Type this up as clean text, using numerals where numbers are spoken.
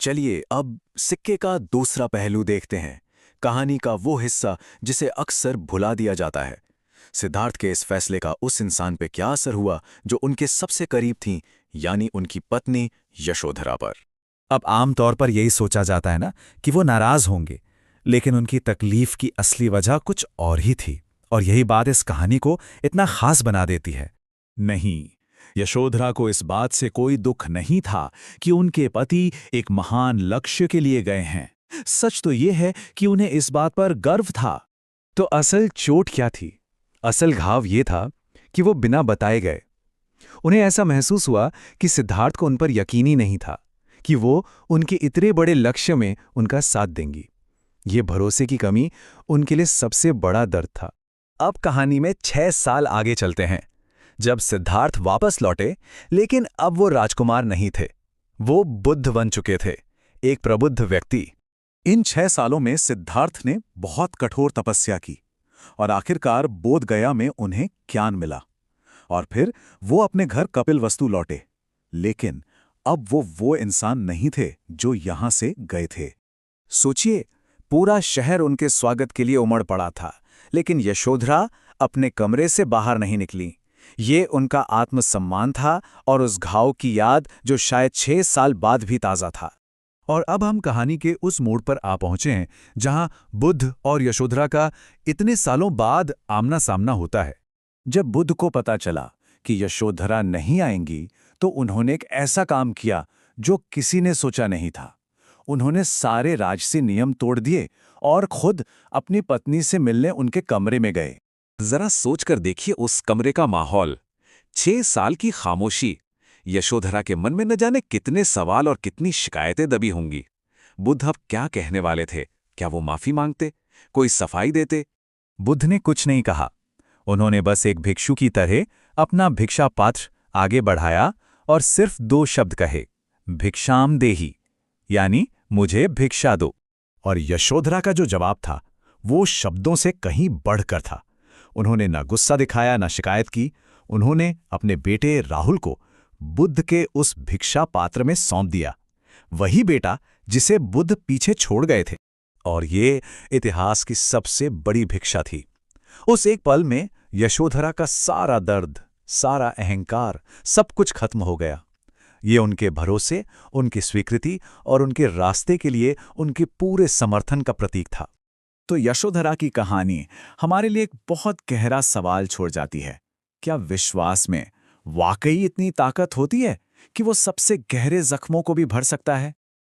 चलिए अब सिक्के का दूसरा पहलू देखते हैं। कहानी का वो हिस्सा जिसे अक्सर भुला दिया जाता है। सिद्धार्थ के इस फैसले का उस इंसान पे क्या असर हुआ जो उनके सबसे करीब थी, यानी उनकी पत्नी यशोधरा पर। अब आम तौर पर यही सोचा जाता है ना कि वो नाराज होंगे, लेकिन उनकी तकलीफ की असली वजह कुछ और ही थी, और यही बात इस कहानी को इतना खास बना देती है। नहीं, यशोधरा को इस बात से कोई दुख नहीं था कि उनके पति एक महान लक्ष्य के लिए गए हैं। सच तो ये है कि उन्हें इस बात पर गर्व था। तो असल चोट क्या थी? असल घाव ये था कि वो बिना बताए गए। उन्हें ऐसा महसूस हुआ कि सिद्धार्थ को उन पर यकीन ही नहीं था कि वो उनके इतने बड़े लक्ष्य में उनका साथ देंगी। ये भरोसे की कमी उनके लिए सबसे बड़ा दर्द था। अब कहानी में 6 साल आगे चलते हैं, जब सिद्धार्थ वापस लौटे, लेकिन अब वो राजकुमार नहीं थे। वो बुद्ध बन चुके थे, एक प्रबुद्ध व्यक्ति। इन 6 सालों में सिद्धार्थ ने बहुत कठोर तपस्या की और आखिरकार बोध गया में उन्हें ज्ञान मिला। और फिर वो अपने घर कपिलवस्तु लौटे। लेकिन अब वो इंसान नहीं थे जो यहां से गए थे। सोचिए, पूरा शहर उनके स्वागत के लिए उमड़ पड़ा था, लेकिन यशोधरा अपने कमरे से बाहर नहीं निकली। ये उनका आत्मसम्मान था और उस घाव की याद जो शायद 6 साल बाद भी ताज़ा था। और अब हम कहानी के उस मोड़ पर आ पहुंचे हैं जहां बुद्ध और यशोधरा का इतने सालों बाद आमना सामना होता है। जब बुद्ध को पता चला कि यशोधरा नहीं आएंगी, तो उन्होंने एक ऐसा काम किया जो किसी ने सोचा नहीं था। उन्होंने सारे राजसी नियम तोड़ दिए और खुद अपनी पत्नी से मिलने उनके कमरे में गए। जरा सोचकर देखिए उस कमरे का माहौल। 6 साल की खामोशी। यशोधरा के मन में न जाने कितने सवाल और कितनी शिकायतें दबी होंगी। बुद्ध अब क्या कहने वाले थे? क्या वो माफी मांगते, कोई सफाई देते? बुद्ध ने कुछ नहीं कहा। उन्होंने बस एक भिक्षु की तरह अपना भिक्षा पात्र आगे बढ़ाया और सिर्फ 2 शब्द कहे, भिक्षाम देहि, यानी मुझे भिक्षा दो। और यशोधरा का जो जवाब था वो शब्दों से कहीं बढ़कर था। उन्होंने न गुस्सा दिखाया, न शिकायत की। उन्होंने अपने बेटे राहुल को बुद्ध के उस भिक्षा पात्र में सौंप दिया, वही बेटा जिसे बुद्ध पीछे छोड़ गए थे। और ये इतिहास की सबसे बड़ी भिक्षा थी। उस एक पल में यशोधरा का सारा दर्द, सारा अहंकार, सब कुछ खत्म हो गया। ये उनके भरोसे, उनकी स्वीकृति और उनके रास्ते के लिए उनके पूरे समर्थन का प्रतीक था। तो यशोधरा की कहानी हमारे लिए एक बहुत गहरा सवाल छोड़ जाती है। क्या विश्वास में वाकई इतनी ताकत होती है कि वो सबसे गहरे जख्मों को भी भर सकता है?